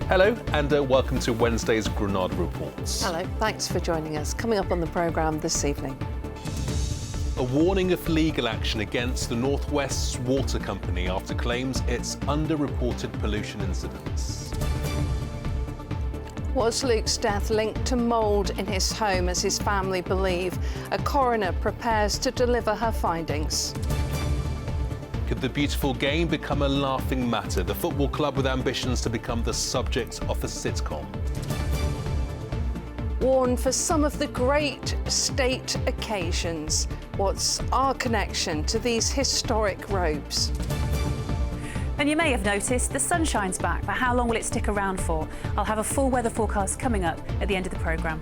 Hello and welcome to Wednesday's Granada Reports. Hello, thanks for joining us. Coming up on the programme this evening. A warning of legal action against the North West's water company after claims it's underreported pollution incidents. Was Luke's death linked to mould in his home as his family believe? A coroner prepares to deliver her findings. Could the beautiful game become a laughing matter? The football club with ambitions to become the subject of a sitcom. Warn for some of the great state occasions. What's our connection to these historic robes? And you may have noticed the sun shines back, but how long will it stick around for? I'll have a full weather forecast coming up at the end of the programme.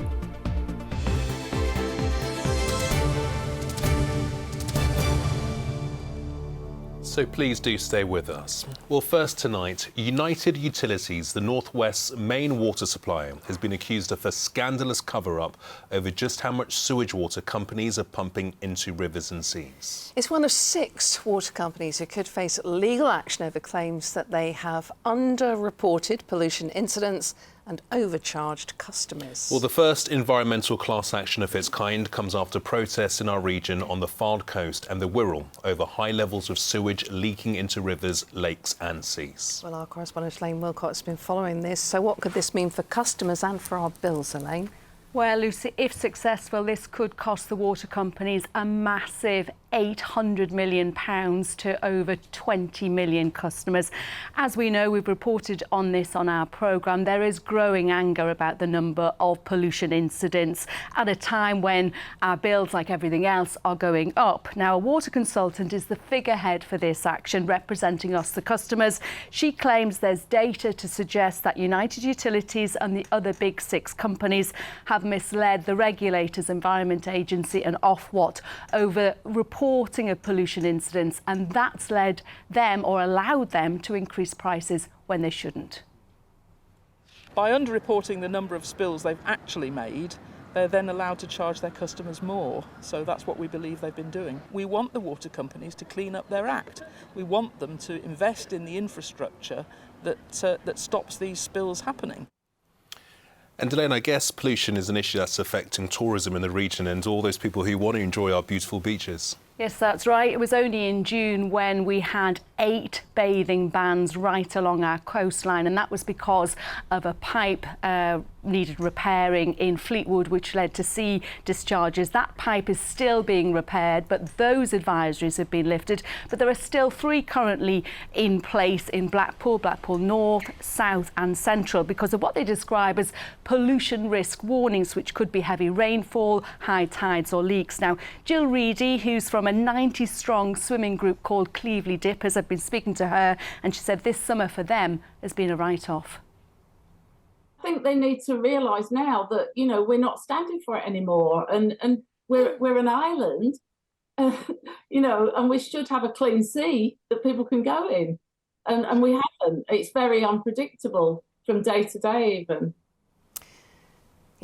So please do stay with us. Well, first tonight, United Utilities, the North West's main water supplier, has been accused of a scandalous cover-up over just how much sewage water companies are pumping into rivers and seas. It's one of 6 water companies who could face legal action over claims that they have underreported pollution incidents and overcharged customers. Well, the first environmental class action of its kind comes after protests in our region on the Fylde coast and the Wirral over high levels of sewage leaking into rivers, lakes and seas. Well, our correspondent Elaine Wilcott has been following this. So what could this mean for customers and for our bills, Elaine? Well, Lucy, if successful, this could cost the water companies a massive £800 million to over 20 million customers. As we know, we've reported on this on our programme, there is growing anger about the number of pollution incidents at a time when our bills, like everything else, are going up. Now, a water consultant is the figurehead for this action, representing us, the customers. She claims there's data to suggest that United Utilities and the other big 6 companies have misled the regulators, Environment Agency and Ofwat, over reporting of pollution incidents, and that's led them or allowed them to increase prices when they shouldn't. By underreporting the number of spills they've actually made, they're then allowed to charge their customers more. So that's what we believe they've been doing. We want the water companies to clean up their act. We want them to invest in the infrastructure that stops these spills happening. And Elaine, I guess pollution is an issue that's affecting tourism in the region and all those people who want to enjoy our beautiful beaches. Yes, that's right. It was only in June when we had 8 bathing bans right along our coastline, and that was because of a pipe needed repairing in Fleetwood, which led to sea discharges. That pipe is still being repaired, but those advisories have been lifted. But there are still 3 currently in place in Blackpool, Blackpool North, South and Central because of what they describe as pollution risk warnings, which could be heavy rainfall, high tides or leaks. Now, Jill Reedy, who's from a 90-strong swimming group called Cleveley Dippers, I've been speaking to her, and she said this summer for them has been a write-off. I think they need to realise now that, you know, we're not standing for it anymore, and we're an island, you know, and we should have a clean sea that people can go in, and we haven't. It's very unpredictable from day to day even.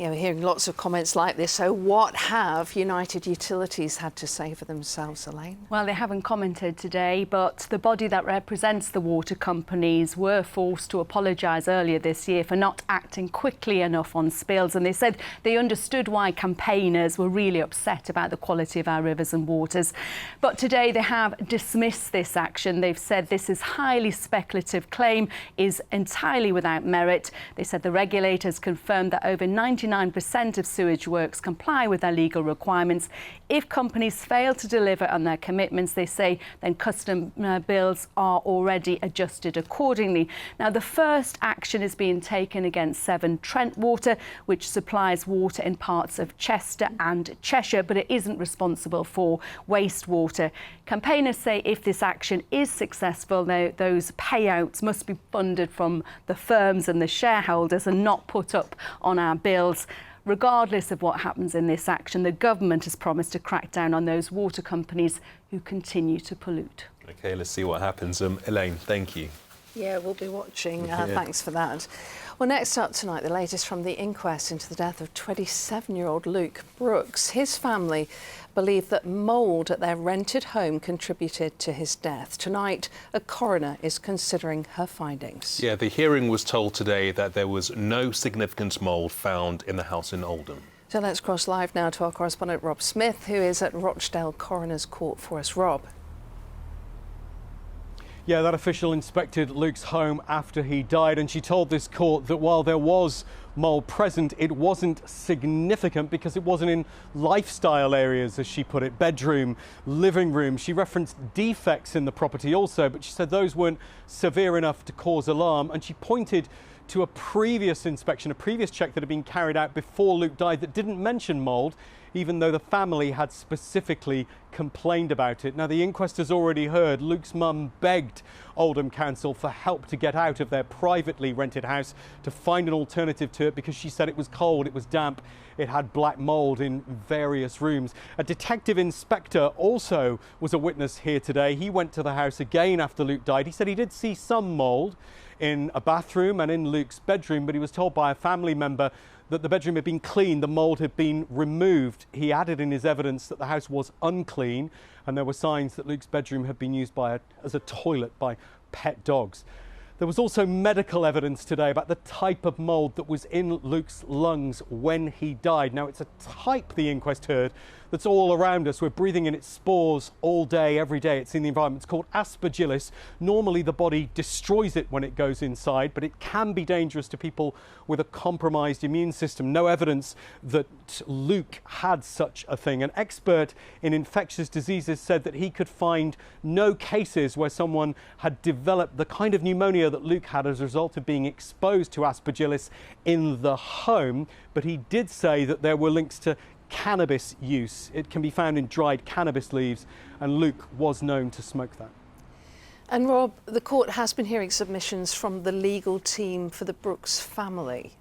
Yeah, we're hearing lots of comments like this. So what have United Utilities had to say for themselves, Elaine? Well, they haven't commented today, but the body that represents the water companies were forced to apologise earlier this year for not acting quickly enough on spills. And they said they understood why campaigners were really upset about the quality of our rivers and waters. But today they have dismissed this action. They've said this is highly speculative claim, is entirely without merit. They said the regulators confirmed that over 99% of sewage works comply with their legal requirements. If companies fail to deliver on their commitments, they say, then customer bills are already adjusted accordingly. Now, the first action is being taken against Severn Trent Water, which supplies water in parts of Chester and Cheshire, but it isn't responsible for wastewater. Campaigners say if this action is successful, those payouts must be funded from the firms and the shareholders and not put up on our bills. Regardless of what happens in this action, the government has promised to crack down on those water companies who continue to pollute. OK, let's see what happens. Elaine, thank you. Yeah, we'll be watching. Thanks for that. Well, next up tonight, the latest from the inquest into the death of 27-year-old Luke Brooks. His family believe that mould at their rented home contributed to his death. Tonight, a coroner is considering her findings. Yeah, the hearing was told today that there was no significant mould found in the house in Oldham. So let's cross live now to our correspondent Rob Smith, who is at Rochdale Coroner's Court for us. Rob. Yeah, that official inspected Luke's home after he died, and she told this court that while there was mould present, it wasn't significant because it wasn't in lifestyle areas, as she put it, bedroom, living room. She referenced defects in the property also, but she said those weren't severe enough to cause alarm, and she pointed to a previous inspection, a previous check that had been carried out before Luke died that didn't mention mould, even though the family had specifically complained about it. Now, the inquest has already heard Luke's mum begged Oldham Council for help to get out of their privately rented house, to find an alternative to it, because she said it was cold, it was damp, it had black mould in various rooms. A detective inspector also was a witness here today. He went to the house again after Luke died. He said he did see some mould in a bathroom and in Luke's bedroom, but he was told by a family member that the bedroom had been cleaned, the mould had been removed. He added in his evidence that the house was unclean, and there were signs that Luke's bedroom had been used as a toilet by pet dogs. There was also medical evidence today about the type of mould that was in Luke's lungs when he died. Now, it's a type, the inquest heard, that's all around us. We're breathing in its spores all day, every day. It's in the environment. It's called Aspergillus. Normally, the body destroys it when it goes inside, but it can be dangerous to people with a compromised immune system. No evidence that Luke had such a thing. An expert in infectious diseases said that he could find no cases where someone had developed the kind of pneumonia that Luke had as a result of being exposed to Aspergillus in the home, but he did say that there were links to cannabis use. It can be found in dried cannabis leaves, and Luke was known to smoke that. And Rob, the court has been hearing submissions from the legal team for the Brooks family.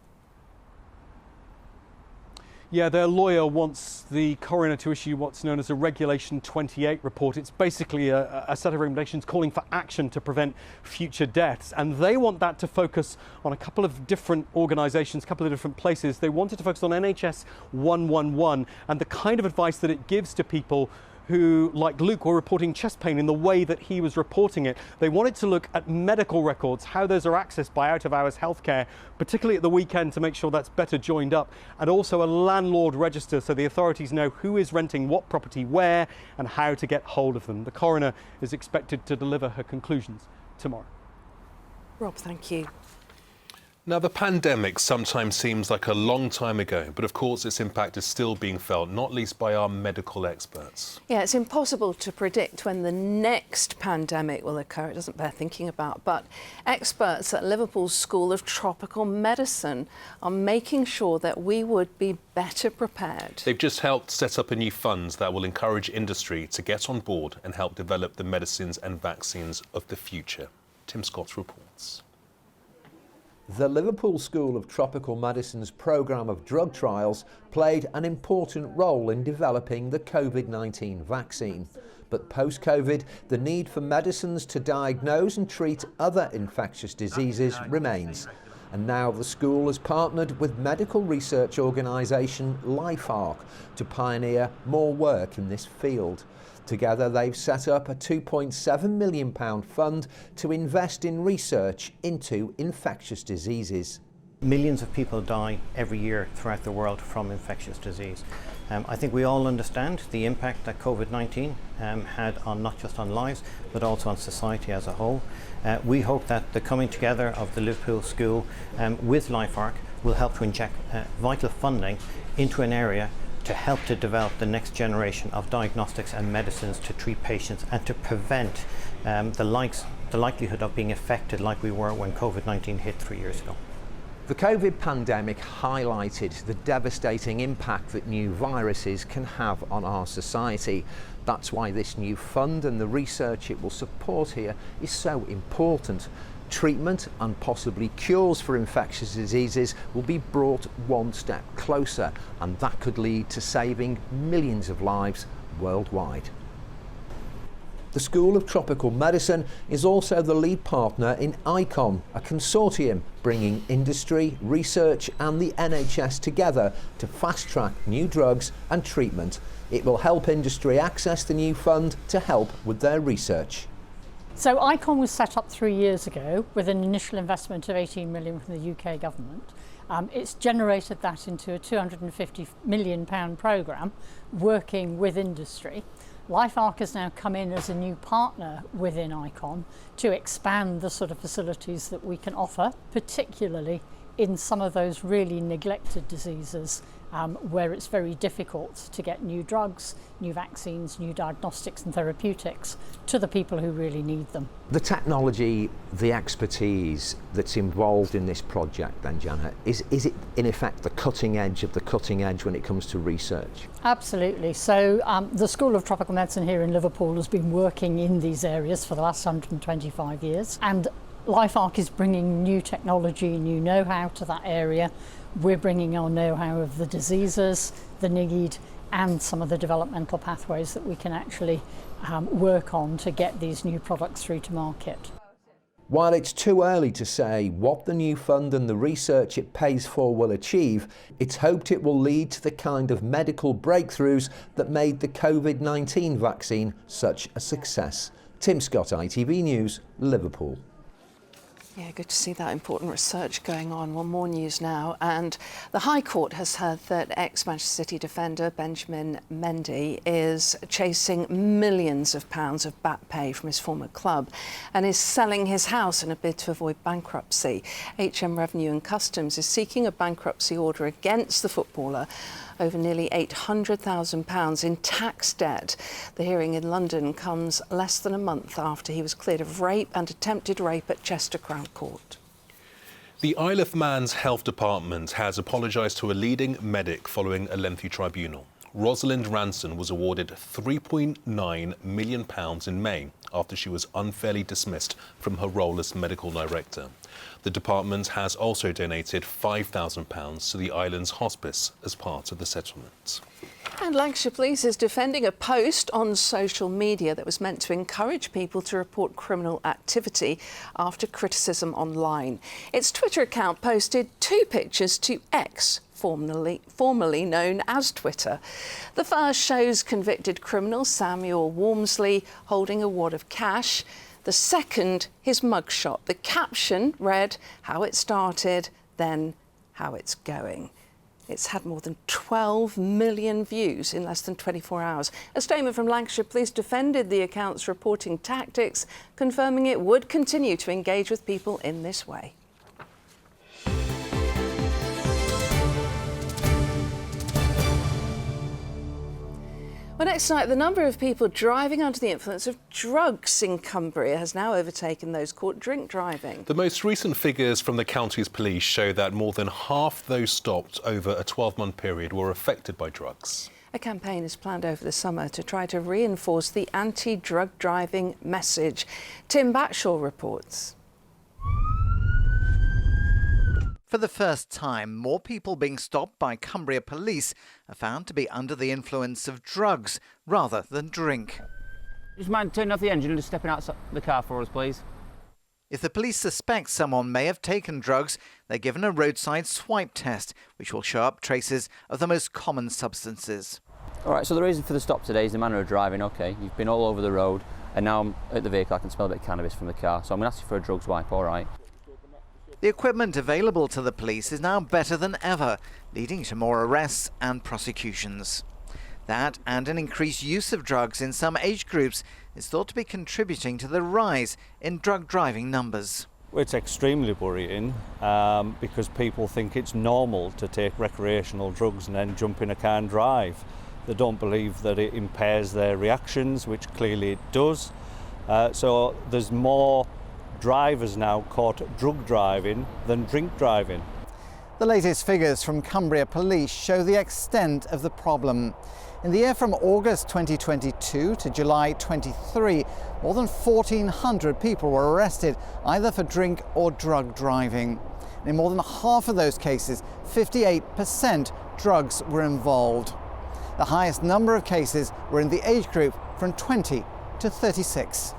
Yeah, their lawyer wants the coroner to issue what's known as a Regulation 28 report. It's basically a set of recommendations calling for action to prevent future deaths. And they want that to focus on a couple of different organisations, a couple of different places. They want it to focus on NHS 111 and the kind of advice that it gives to people who, like Luke, were reporting chest pain in the way that he was reporting it. They wanted to look at medical records, how those are accessed by out-of-hours healthcare, particularly at the weekend, to make sure that's better joined up, and also a landlord register so the authorities know who is renting what property where and how to get hold of them. The coroner is expected to deliver her conclusions tomorrow. Rob, thank you. Now, the pandemic sometimes seems like a long time ago, but of course its impact is still being felt, not least by our medical experts. Yeah, it's impossible to predict when the next pandemic will occur. It doesn't bear thinking about. But experts at Liverpool's School of Tropical Medicine are making sure that we would be better prepared. They've just helped set up a new fund that will encourage industry to get on board and help develop the medicines and vaccines of the future. Tim Scott reports. The Liverpool School of Tropical Medicine's programme of drug trials played an important role in developing the COVID-19 vaccine. But post-COVID, the need for medicines to diagnose and treat other infectious diseases remains. And now the school has partnered with medical research organisation LifeArc to pioneer more work in this field. Together, they've set up a £2.7 million fund to invest in research into infectious diseases. Millions of people die every year throughout the world from infectious disease. I think we all understand the impact that COVID-19 had on not just on lives, but also on society as a whole. We hope that the coming together of the Liverpool School with LifeArc will help to inject vital funding into an area to help to develop the next generation of diagnostics and medicines to treat patients and to prevent the likelihood of being affected like we were when COVID-19 hit 3 years ago. The COVID pandemic highlighted the devastating impact that new viruses can have on our society. That's why this new fund and the research it will support here is so important. Treatment and possibly cures for infectious diseases will be brought one step closer, and that could lead to saving millions of lives worldwide. The School of Tropical Medicine is also the lead partner in ICON, a consortium bringing industry, research and the NHS together to fast-track new drugs and treatment. It will help industry access the new fund to help with their research. So ICON was set up 3 years ago with an initial investment of 18 million from the UK government. It's generated that into a £250 million programme working with industry. LifeArc has now come in as a new partner within ICON to expand the sort of facilities that we can offer, particularly in some of those really neglected diseases where it's very difficult to get new drugs, new vaccines, new diagnostics and therapeutics to the people who really need them. The technology, the expertise that's involved in this project then, Janet, is it in effect the cutting edge of the cutting edge when it comes to research? Absolutely. So the School of Tropical Medicine here in Liverpool has been working in these areas for the last 125 years, and LifeArc is bringing new technology, new know-how to that area. We're bringing our know-how of the diseases, the need, and some of the developmental pathways that we can actually work on to get these new products through to market. While it's too early to say what the new fund and the research it pays for will achieve, it's hoped it will lead to the kind of medical breakthroughs that made the COVID-19 vaccine such a success. Tim Scott, ITV News, Liverpool. Yeah, good to see that important research going on. Well, more news now. And the High Court has heard that ex-Manchester City defender Benjamin Mendy is chasing millions of pounds of back pay from his former club and is selling his house in a bid to avoid bankruptcy. HM Revenue and Customs is seeking a bankruptcy order against the footballer over nearly £800,000 in tax debt. The hearing in London comes less than a month after he was cleared of rape and attempted rape at Chester Crown Court. The Isle of Man's Health Department has apologised to a leading medic following a lengthy tribunal. Rosalind Ranson was awarded £3.9 million in May after she was unfairly dismissed from her role as medical director. The department has also donated £5,000 to the island's hospice as part of the settlement. And Lancashire Police is defending a post on social media that was meant to encourage people to report criminal activity after criticism online. Its Twitter account posted 2 pictures to X, formerly known as Twitter. The first shows convicted criminal Samuel Walmsley holding a wad of cash. The second, his mugshot. The caption read, "How it started, then how it's going." It's had more than 12 million views in less than 24 hours. A statement from Lancashire Police defended the account's reporting tactics, confirming it would continue to engage with people in this way. Well, next tonight, the number of people driving under the influence of drugs in Cumbria has now overtaken those caught drink driving. The most recent figures from the county's police show that more than half those stopped over a 12-month period were affected by drugs. A campaign is planned over the summer to try to reinforce the anti-drug driving message. Tim Batshaw reports. For the first time, more people being stopped by Cumbria police are found to be under the influence of drugs rather than drink. Just mind turning off the engine and just stepping out the car for us, please. If the police suspect someone may have taken drugs, they're given a roadside swipe test, which will show up traces of the most common substances. All right, so the reason for the stop today is the manner of driving. OK, you've been all over the road, and now I'm at the vehicle, I can smell a bit of cannabis from the car, so I'm going to ask you for a drug swipe, all right? The equipment available to the police is now better than ever, leading to more arrests and prosecutions. That and an increased use of drugs in some age groups is thought to be contributing to the rise in drug driving numbers. It's extremely worrying because people think it's normal to take recreational drugs and then jump in a car and drive. They don't believe that it impairs their reactions, which clearly it does. So there's more drivers now caught drug driving than drink driving. The latest figures from Cumbria Police show the extent of the problem. In the year from August 2022 to July 23, more than 1,400 people were arrested either for drink or drug driving. In more than half of those cases, 58% drugs were involved. The highest number of cases were in the age group from 20 to 36.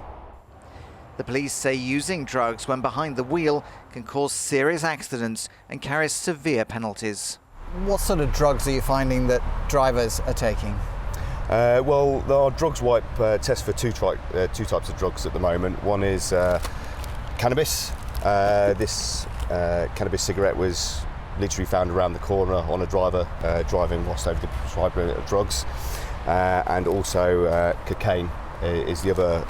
The police say using drugs when behind the wheel can cause serious accidents and carries severe penalties. What sort of drugs are you finding that drivers are taking? Well, our drugs wipe test for two types of drugs at the moment. One is cannabis. This cannabis cigarette was literally found around the corner on a driver driving whilst over the prescribing of drugs. And also cocaine is the other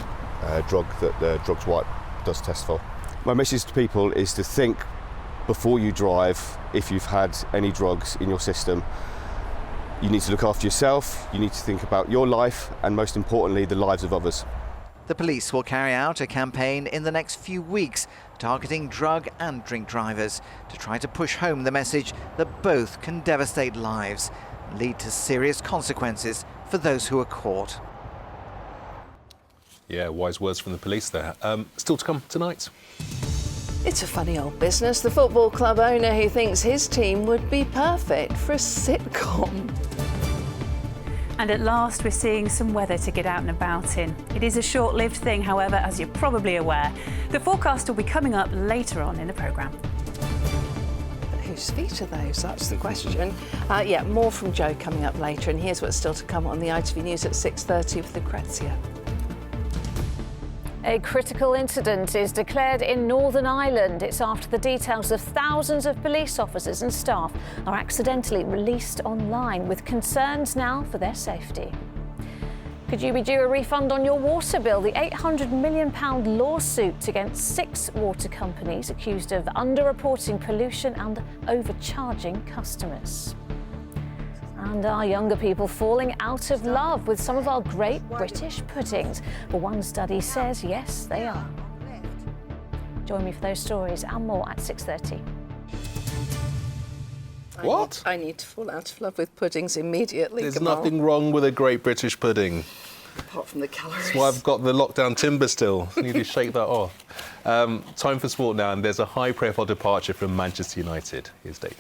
drug that the drugs wipe does test for. My message to people is to think before you drive if you've had any drugs in your system. You need to look after yourself, you need to think about your life and most importantly the lives of others. The police will carry out a campaign in the next few weeks targeting drug and drink drivers to try to push home the message that both can devastate lives and lead to serious consequences for those who are caught. Yeah, wise words from the police there. Still to come tonight. It's a funny old business. The football club owner who thinks his team would be perfect for a sitcom. And at last, we're seeing some weather to get out and about in. It is a short-lived thing, however, as you're probably aware. The forecast will be coming up later on in the programme. But whose feet are those? That's the question. Yeah, more from Joe coming up later. And here's what's still to come on the ITV News at 6:30 with Lucrezia. A critical incident is declared in Northern Ireland. It's after the details of thousands of police officers and staff are accidentally released online, with concerns now for their safety. Could you be due a refund on your water bill? The £800 million lawsuit against 6 water companies accused of underreporting pollution and overcharging customers. And are younger people falling out of love with some of our great British puddings? But one study says yes, they are. Join me for those stories and more at 6:30. What? I need to fall out of love with puddings immediately. There's Kamal. nothing wrong with a great British pudding. Apart from the calories. That's why I've got the lockdown timber still. I need to shake that off. Time for sport now, and there's a high-profile departure from Manchester United. Here's David.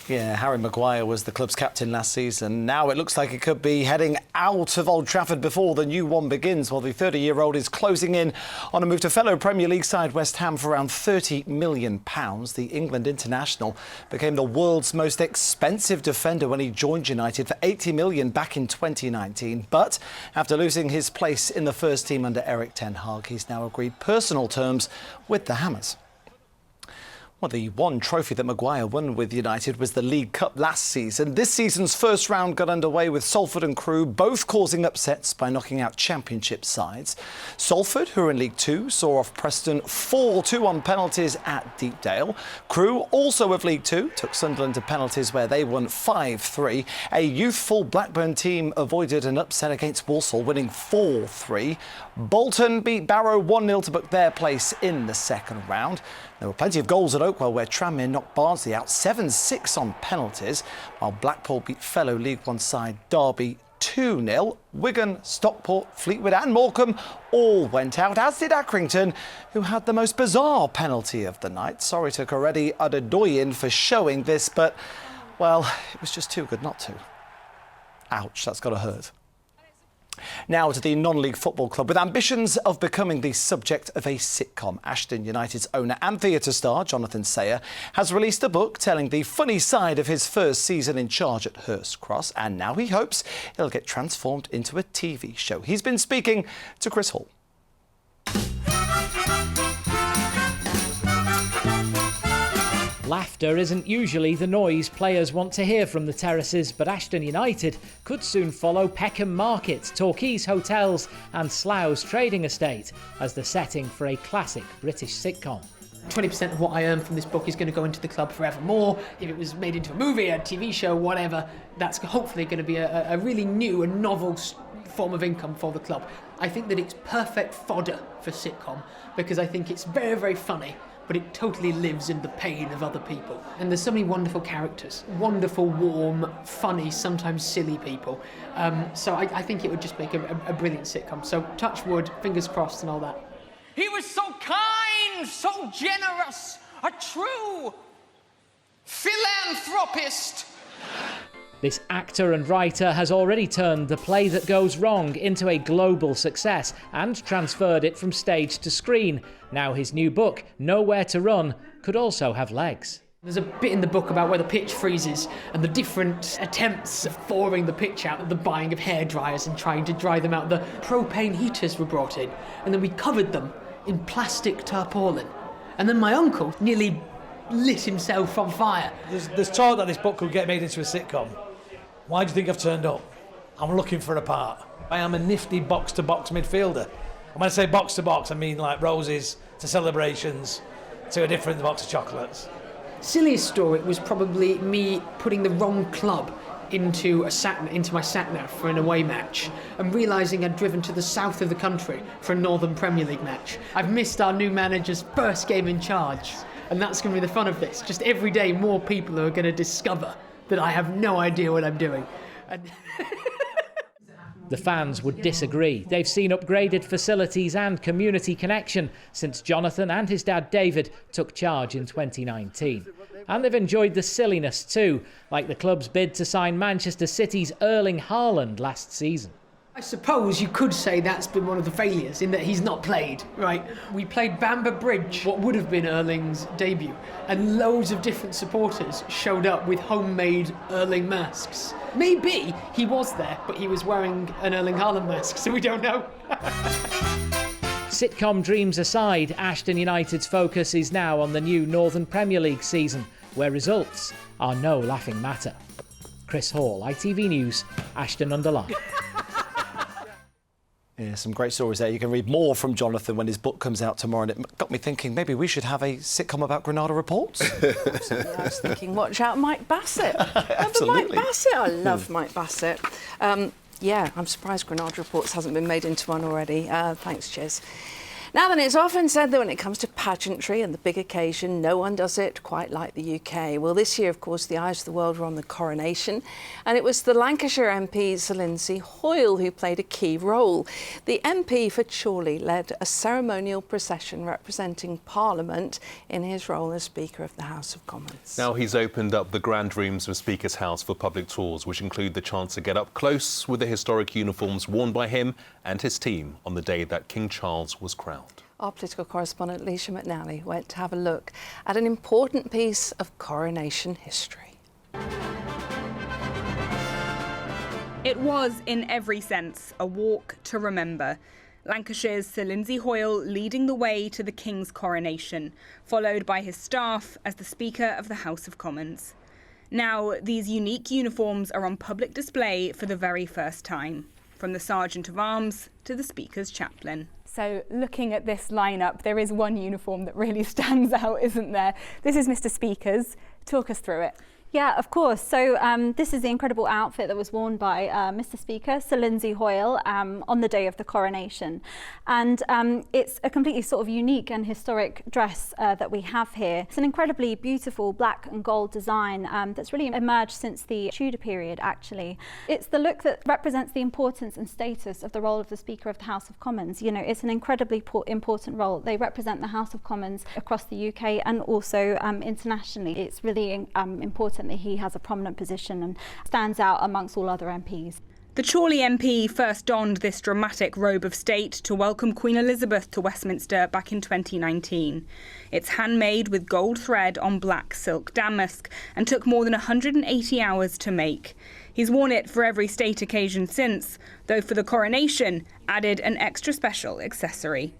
Yeah, Harry Maguire was the club's captain last season. Now it looks like he could be heading out of Old Trafford before the new one begins, while the 30-year-old is closing in on a move to fellow Premier League side West Ham for around £30 million. The England international became the world's most expensive defender when he joined United for £80 million back in 2019. But after losing his place in the first team under Erik ten Hag, he's now agreed personal terms with the Hammers. Well, the one trophy that Maguire won with United was the League Cup last season. This season's first round got underway with Salford and Crewe both causing upsets by knocking out Championship sides. Salford, who are in League Two, saw off Preston 4-2 on penalties at Deepdale. Crewe, also of League Two, took Sunderland to penalties where they won 5-3. A youthful Blackburn team avoided an upset against Walsall, winning 4-3. Bolton beat Barrow 1-0 to book their place in the second round. There were plenty of goals at Oakwell, where Tranmere knocked Barnsley out 7-6 on penalties, while Blackpool beat fellow League One side Derby 2-0. Wigan, Stockport, Fleetwood and Morecambe all went out, as did Accrington, who had the most bizarre penalty of the night. Sorry to Coredi Adedoyin for showing this, but, well, it was just too good not to. Ouch, that's got to hurt. Now to the non-league football club. With ambitions of becoming the subject of a sitcom, Ashton United's owner and theatre star, Jonathan Sayer, has released a book telling the funny side of his first season in charge at Hurst Cross, and now he hopes it'll get transformed into a TV show. He's been speaking to Chris Hall. Laughter isn't usually the noise players want to hear from the terraces, but Ashton United could soon follow Peckham Market, Torquay's Hotels and Slough's Trading Estate as the setting for a classic British sitcom. 20% of what I earn from this book is going to go into the club forevermore. If it was made into a movie, a TV show, whatever, that's hopefully going to be a really new and novel form of income for the club. I think that it's perfect fodder for sitcom because I think it's very, very funny, but it totally lives in the pain of other people. And there's so many wonderful characters, wonderful, warm, funny, sometimes silly people. So I think it would just make a brilliant sitcom. So touch wood, fingers crossed and all that. He was so kind, so generous, a true philanthropist. This actor and writer has already turned The Play That Goes Wrong into a global success and transferred it from stage to screen. Now his new book, Nowhere to Run, could also have legs. There's a bit in the book about where the pitch freezes and the different attempts of thawing the pitch out, the buying of hairdryers and trying to dry them out. The propane heaters were brought in, and then we covered them in plastic tarpaulin. And then my uncle nearly lit himself on fire. There's talk that this book could get made into a sitcom. Why do you think I've turned up? I'm looking for a part. I am a nifty box-to-box midfielder. And when I say box-to-box, I mean like roses to celebrations to a different box of chocolates. Silliest story was probably me putting the wrong club into my sat-nav for an away match and realising I'd driven to the south of the country for a Northern Premier League match. I've missed our new manager's first game in charge, and that's going to be the fun of this. Just every day more people are going to discover that I have no idea what I'm doing. The fans would disagree. They've seen upgraded facilities and community connection since Jonathan and his dad David took charge in 2019. And they've enjoyed the silliness too, like the club's bid to sign Manchester City's Erling Haaland last season. I suppose you could say that's been one of the failures, in that he's not played, right? We played Bamber Bridge, what would have been Erling's debut, and loads of different supporters showed up with homemade Erling masks. Maybe he was there, but he was wearing an Erling Haaland mask, so we don't know. Sitcom dreams aside, Ashton United's focus is now on the new Northern Premier League season, where results are no laughing matter. Chris Hall, ITV News, Ashton-under-Lyne. Yeah, some great stories there. You can read more from Jonathan when his book comes out tomorrow, and it got me thinking maybe we should have a sitcom about Granada reports. Absolutely. I was thinking, watch out, Mike Bassett. Absolutely. Mike Bassett. I love Mike Bassett. Yeah, I'm surprised Granada Reports hasn't been made into one already. Thanks, Chiz. Now then, it's often said that when it comes to pageantry and the big occasion, no one does it quite like the UK. Well, this year, of course, the eyes of the world were on the Coronation, and it was the Lancashire MP, Sir Lindsay Hoyle, who played a key role. The MP for Chorley led a ceremonial procession representing Parliament in his role as Speaker of the House of Commons. Now he's opened up the grand rooms of Speaker's House for public tours, which include the chance to get up close with the historic uniforms worn by him and his team on the day that King Charles was crowned. Our political correspondent Leisha McNally went to have a look at an important piece of coronation history. It was, in every sense, a walk to remember. Lancashire's Sir Lindsay Hoyle leading the way to the King's coronation, followed by his staff as the Speaker of the House of Commons. Now, these unique uniforms are on public display for the very first time, from the Sergeant of Arms to the Speaker's chaplain. So looking at this lineup, there is one uniform that really stands out, isn't there? This is Mr. Speaker's. Talk us through it. Yeah, of course. So this is the incredible outfit that was worn by Mr. Speaker, Sir Lindsay Hoyle, on the day of the coronation. And it's a completely sort of unique and historic dress that we have here. It's an incredibly beautiful black and gold design that's really emerged since the Tudor period, actually. It's the look that represents the importance and status of the role of the Speaker of the House of Commons. You know, it's an incredibly important role. They represent the House of Commons across the UK and also internationally. It's really important that he has a prominent position and stands out amongst all other MPs. The Chorley MP first donned this dramatic robe of state to welcome Queen Elizabeth to Westminster back in 2019. It's handmade with gold thread on black silk damask and took more than 180 hours to make. He's worn it for every state occasion since, though for the coronation added an extra special accessory.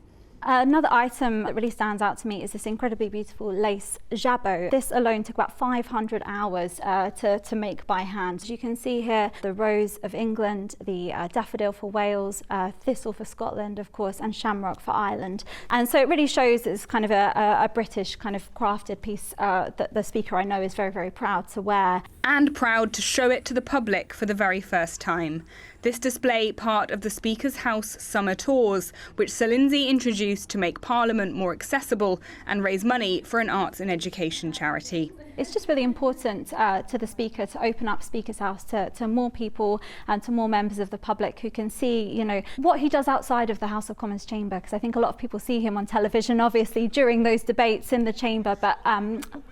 Another item that really stands out to me is this incredibly beautiful lace jabot. This alone took about 500 hours to make by hand. As you can see here, the rose of England, the daffodil for Wales, thistle for Scotland, of course, and shamrock for Ireland. And so it really shows it's kind of a British kind of crafted piece that the Speaker, I know, is very, very proud to wear. And proud to show it to the public for the very first time. This display part of the Speaker's House Summer Tours, which Sir Lindsay introduced to make Parliament more accessible and raise money for an arts and education charity. it's just really important to the Speaker to open up Speaker's House to more people and to more members of the public who can see, you know, what he does outside of the House of Commons chamber, because I think a lot of people see him on television, obviously, during those debates in the chamber, but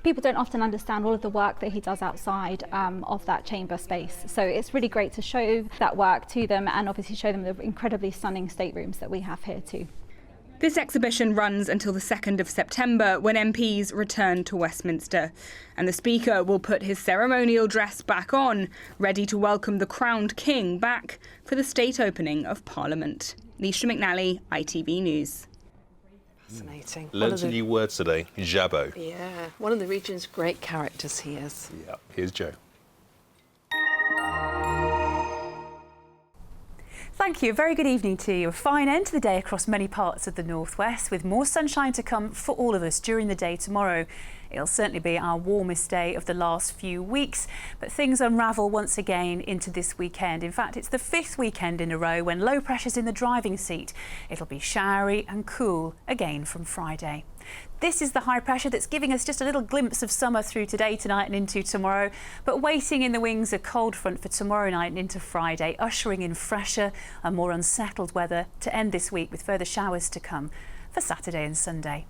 people don't often understand all of the work that he does outside of that chamber space. So it's really great to show that work to them and obviously show them the incredibly stunning staterooms that we have here too. This exhibition runs until the 2nd of September, when MPs return to Westminster. And the Speaker will put his ceremonial dress back on, ready to welcome the crowned king back for the state opening of Parliament. Leisha McNally, ITV News. Fascinating. Learned a new word today, Jabot. Yeah, one of the region's great characters he is. Yeah, here's Joe. Thank you. A very good evening to you. A fine end to the day across many parts of the northwest, with more sunshine to come for all of us during the day tomorrow. It'll certainly be our warmest day of the last few weeks, but things unravel once again into this weekend. In fact, it's the 5th weekend in a row when low pressure's in the driving seat. It'll be showery and cool again from Friday. This is the high pressure that's giving us just a little glimpse of summer through today, tonight and into tomorrow, but waiting in the wings a cold front for tomorrow night and into Friday, ushering in fresher and more unsettled weather to end this week, with further showers to come for Saturday and Sunday.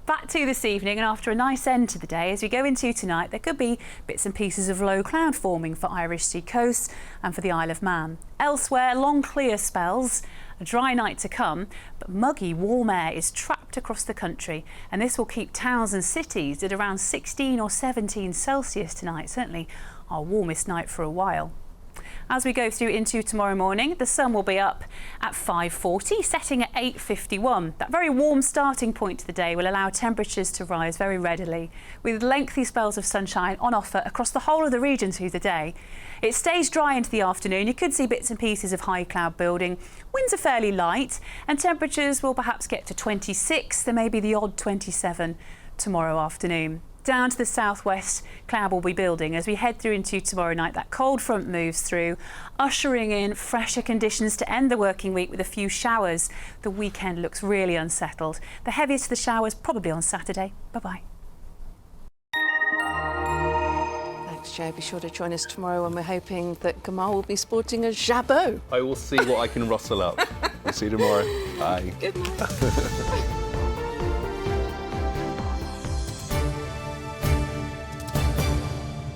Back to this evening, and after a nice end to the day, as we go into tonight, there could be bits and pieces of low cloud forming for Irish sea coast and for the Isle of Man. Elsewhere, long clear spells, a dry night to come, but muggy warm air is trapped across the country, and this will keep towns and cities at around 16 or 17 Celsius tonight, certainly our warmest night for a while. As we go through into tomorrow morning, the sun will be up at 5:40, setting at 8:51. That very warm starting point to the day will allow temperatures to rise very readily, with lengthy spells of sunshine on offer across the whole of the region through the day. It stays dry into the afternoon. You could see bits and pieces of high cloud building. Winds are fairly light, and temperatures will perhaps get to 26. There may be the odd 27 tomorrow afternoon. Down to the southwest, cloud will be building as we head through into tomorrow night. That cold front moves through, ushering in fresher conditions to end the working week with a few showers. The weekend looks really unsettled. The heaviest of the showers probably on Saturday. Bye-bye. Thanks, Joe. Be sure to join us tomorrow when we're hoping that Gamal will be sporting a jabot. I will see what I can rustle up. We'll see you tomorrow. Bye. Good night.